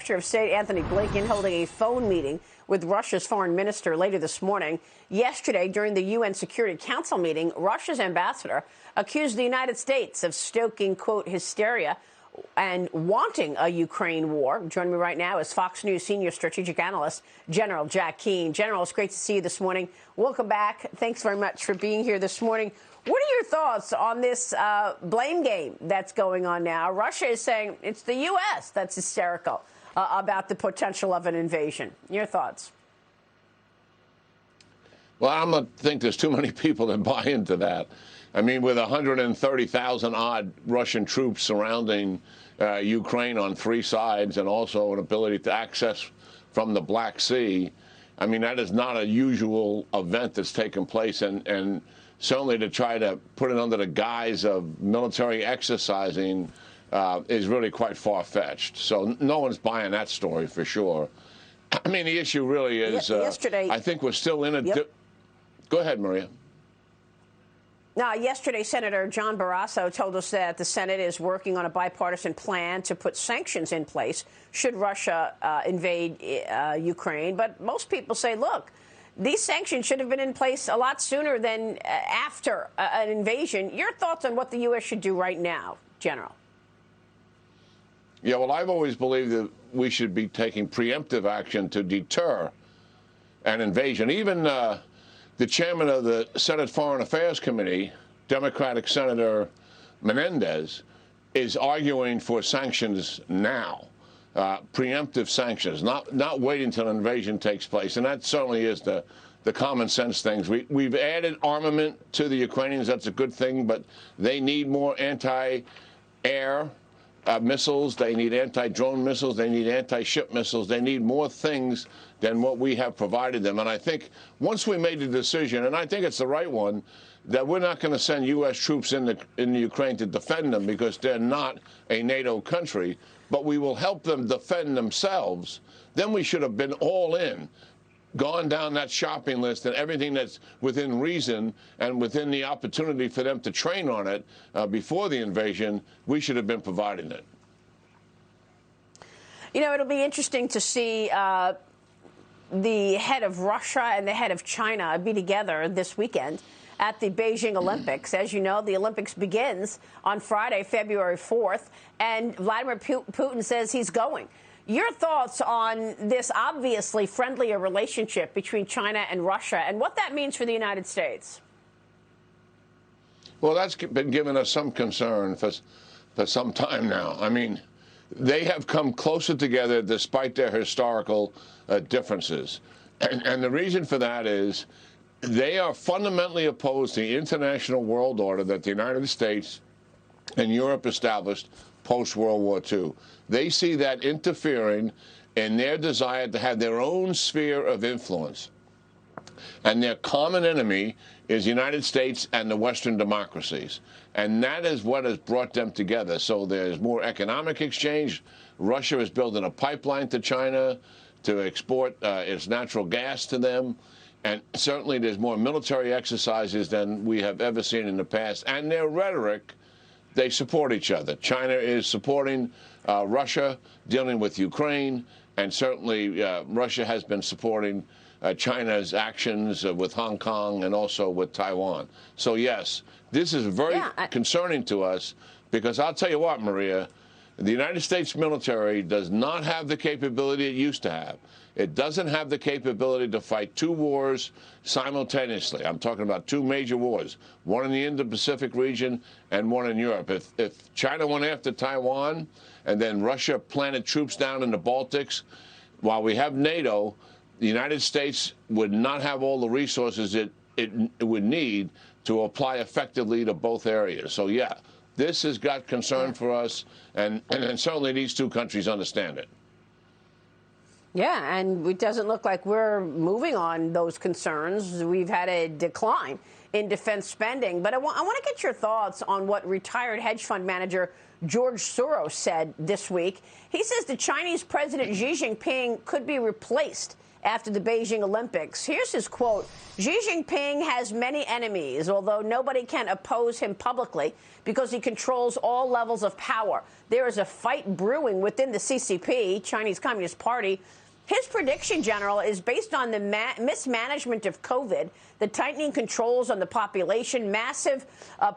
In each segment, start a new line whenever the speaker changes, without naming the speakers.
Secretary of State Anthony Blinken holding a phone meeting with Russia's foreign minister later this morning. Yesterday, during the UN Security Council meeting, Russia's ambassador accused the United States of stoking, quote, hysteria and wanting a Ukraine war. Joining me right now is Fox News senior strategic analyst, General Jack Keane. General, it's great to see you this morning. Welcome back. Thanks very much for being here this morning. What are your thoughts on this blame game that's going on now? Russia is saying it's the U.S. that's hysterical about the potential of an invasion. Your thoughts?
Well, I don't think there's too many people that buy into that. I mean, with 130,000 odd Russian troops surrounding Ukraine on three sides and also an ability to access from the Black Sea, I mean, that is not a usual event that's taken place. And certainly to try to put it under the guise of military exercising is really quite far-fetched. So no one's buying that story for sure. I mean, the issue really is, yesterday, I think we're still in a...
Yep.
Go ahead, Maria.
Now, yesterday, Senator John Barrasso told us that the Senate is working on a bipartisan plan to put sanctions in place should Russia invade Ukraine. But most people say, look, these sanctions should have been in place a lot sooner than after an invasion. Your thoughts on what the U.S. should do right now, General?
Yeah, well, I've always believed that we should be taking preemptive action to deter an invasion. Even the chairman of the Senate Foreign Affairs Committee, Democratic Senator Menendez, is arguing for sanctions now, preemptive sanctions, not waiting until an invasion takes place. And that certainly is the common sense things. We've added armament to the Ukrainians. That's a good thing, but they need more anti-air missiles. They need anti-drone missiles. They need anti-ship missiles. They need more things than what we have provided them. And I think once we made the decision, and I think it's the right one, that we're not going to send U.S. troops in the Ukraine to defend them because they're not a NATO country, but we will help them defend themselves, then we should have been all in, gone down that shopping list and everything that's within reason and within the opportunity for them to train on it before the invasion. We should have been providing it.
You know, it'll be interesting to see the head of Russia and the head of China be together this weekend at the Beijing Olympics. As you know, the Olympics begins on Friday, February 4th, and Vladimir Putin says he's going. Your thoughts on this obviously friendlier relationship between China and Russia and what that means for the United States?
Well, that's been giving us some concern for some time now. I mean, they have come closer together despite their historical differences. And the reason for that is they are fundamentally opposed to the international world order that the United States and Europe established post-World War II. They see that interfering in their desire to have their own sphere of influence. And their common enemy is the United States and the Western democracies. And that is what has brought them together. So there's more economic exchange. Russia is building a pipeline to China to export its natural gas to them. And certainly there's more military exercises than we have ever seen in the past. And their rhetoric, they support each other. China is supporting Russia, dealing with Ukraine, and certainly Russia has been supporting China's actions with Hong Kong and also with Taiwan. So, yes, this is very concerning to us because I'll tell you what, Maria, the United States military does not have the capability it used to have. It doesn't have the capability to fight two wars simultaneously. I'm talking about two major wars, one in the Indo-Pacific region and one in Europe. If China went after Taiwan and then Russia planted troops down in the Baltics, while we have NATO, the United States would not have all the resources it would need to apply effectively to both areas. So, yeah, this has got concern for us, and certainly these two countries understand it.
Yeah, and it doesn't look like we're moving on those concerns. We've had a decline in defense spending. But I want to get your thoughts on what retired hedge fund manager George Soros said this week. He says the Chinese President Xi Jinping could be replaced after the Beijing Olympics. Here's his quote. Xi Jinping has many enemies, although nobody can oppose him publicly because he controls all levels of power. There is a fight brewing within the CCP, Chinese Communist Party. His prediction, General, is based on the mismanagement of COVID, the tightening controls on the population, massive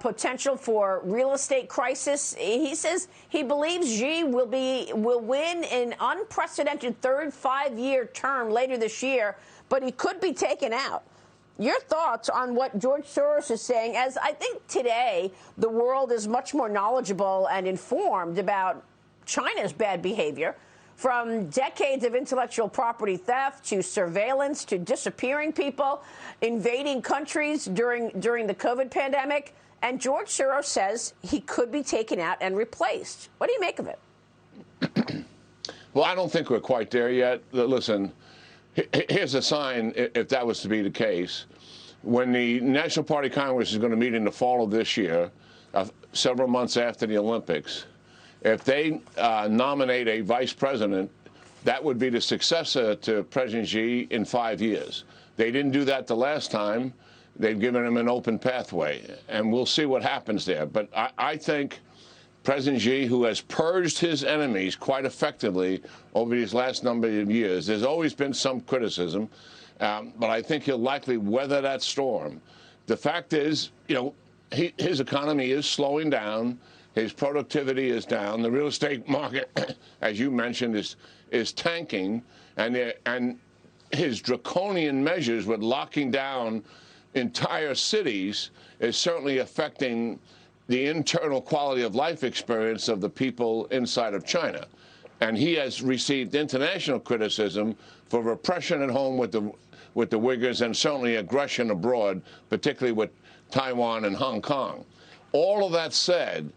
potential for real estate crisis. He says he believes Xi will win an unprecedented third 5-year term later this year, but he could be taken out. Your thoughts on what George Soros is saying, as I think today the world is much more knowledgeable and informed about China's bad behavior, from decades of intellectual property theft to surveillance to disappearing people, invading countries during the COVID pandemic. And George Soros says he could be taken out and replaced. What do you make of it?
Well, I don't think we're quite there yet. Listen, here's a sign, if that was to be the case. When the National Party Congress is going to meet in the fall of this year, several months after the Olympics, if they nominate a vice president, that would be the successor to President Xi in 5 years. They didn't do that the last time. They've given him an open pathway, and we'll see what happens there. But I think President Xi, who has purged his enemies quite effectively over these last number of years, there's always been some criticism, but I think he'll likely weather that storm. The fact is, his economy is slowing down. His productivity is down. The real estate market, as you mentioned, is tanking, and his draconian measures with locking down entire cities is certainly affecting the internal quality of life experience of the people inside of China. And he has received international criticism for repression at home with the Uyghurs and certainly aggression abroad, particularly with Taiwan and Hong Kong. All of that said,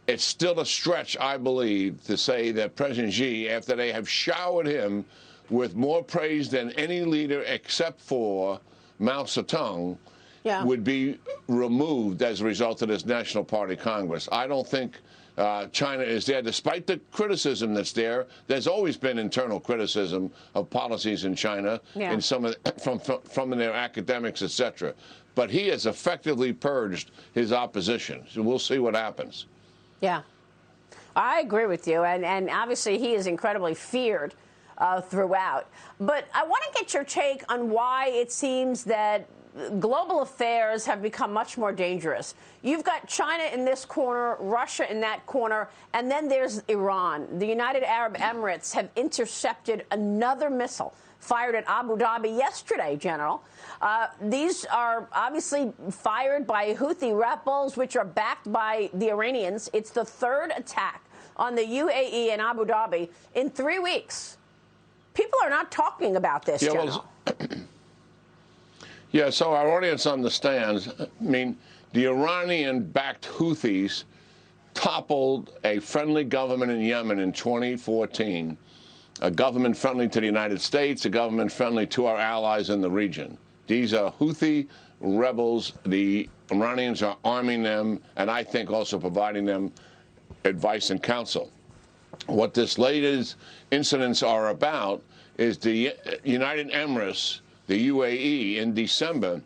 it's still a stretch, I believe, to say that President Xi, after they have showered him with more praise than any leader except for Mao Zedong, would be removed as a result of this National Party Congress. I don't think China is there, despite the criticism that's there. There's always been internal criticism of policies in China, in some of from their academics, etc. But he has effectively purged his opposition. So we'll see what happens.
Yeah, I agree with you. And obviously he is incredibly feared throughout. But I want to get your take on why it seems that global affairs have become much more dangerous. You've got China in this corner, Russia in that corner, and then there's Iran. The United Arab Emirates have intercepted another missile fired at Abu Dhabi yesterday, General. These are obviously fired by Houthi rebels, which are backed by the Iranians. It's the third attack on the U.A.E. and Abu Dhabi in 3 weeks. People are not talking about this, General.
Yeah, so our audience understands. I mean, the Iranian-backed Houthis toppled a friendly government in Yemen in 2014, a government friendly to the United States, a government friendly to our allies in the region. These are Houthi rebels. The Iranians are arming them, and I think also providing them advice and counsel. What this latest incidents are about is the United Emirates, the U.A.E., in December,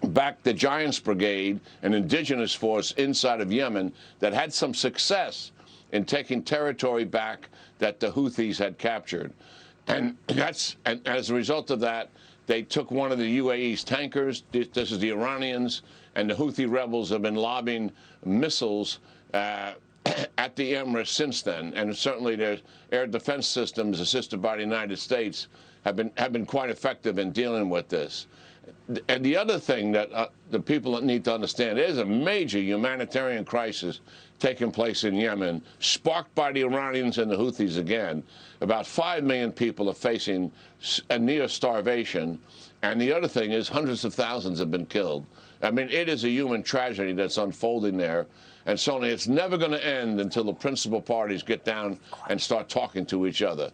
backed the Giants Brigade, an indigenous force inside of Yemen that had some success in taking territory back that the Houthis had captured. And as a result of that, they took one of the U.A.E.'s tankers. This is the Iranians, and the Houthi rebels have been lobbing missiles at the Emirates since then. And certainly their air defense systems, assisted by the United States, have been quite effective in dealing with this. And the other thing that the people need to understand, there's a major humanitarian crisis taking place in Yemen, sparked by the Iranians and the Houthis again. About 5 million people are facing a near starvation. And the other thing is hundreds of thousands have been killed. I mean, it is a human tragedy that's unfolding there. And certainly it's never going to end until the principal parties get down and start talking to each other.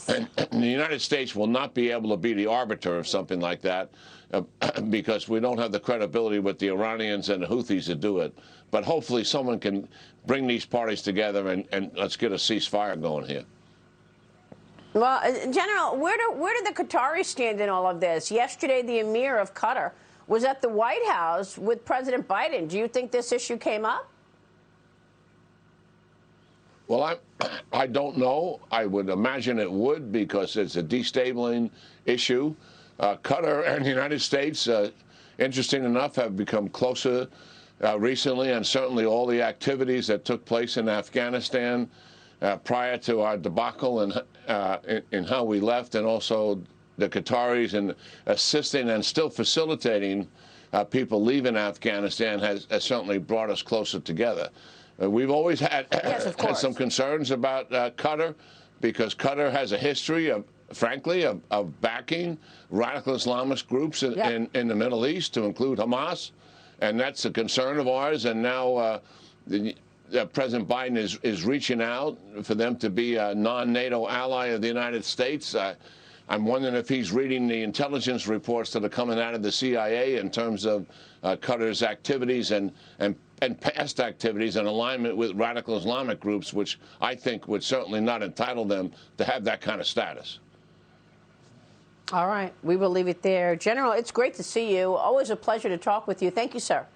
And the United States will not be able to be the arbiter of something like that because we don't have the credibility with the Iranians and the Houthis to do it. But hopefully someone can bring these parties together and let's get a ceasefire going here.
Well, General, where do the Qataris stand in all of this? Yesterday, the Emir of Qatar was at the White House with President Biden. Do you think this issue came up?
Well, I don't know. I would imagine it would, because it's a destabilizing issue. Qatar and the United States, interesting enough, have become closer recently, and certainly all the activities that took place in Afghanistan prior to our debacle and in how we left, and also the Qataris and assisting and still facilitating people leaving Afghanistan has certainly brought us closer together. We've always had, had some concerns about Qatar, because Qatar has a history of, frankly, of backing radical Islamist groups in the Middle East, to include Hamas, and that's a concern of ours. And now President Biden is reaching out for them to be a non-NATO ally of the United States. I'm wondering if he's reading the intelligence reports that are coming out of the CIA in terms of Qatar's activities and past activities in alignment with radical Islamic groups, which I think would certainly not entitle them to have that kind of status.
All right. We will leave it there. General, it's great to see you. Always a pleasure to talk with you. Thank you, sir.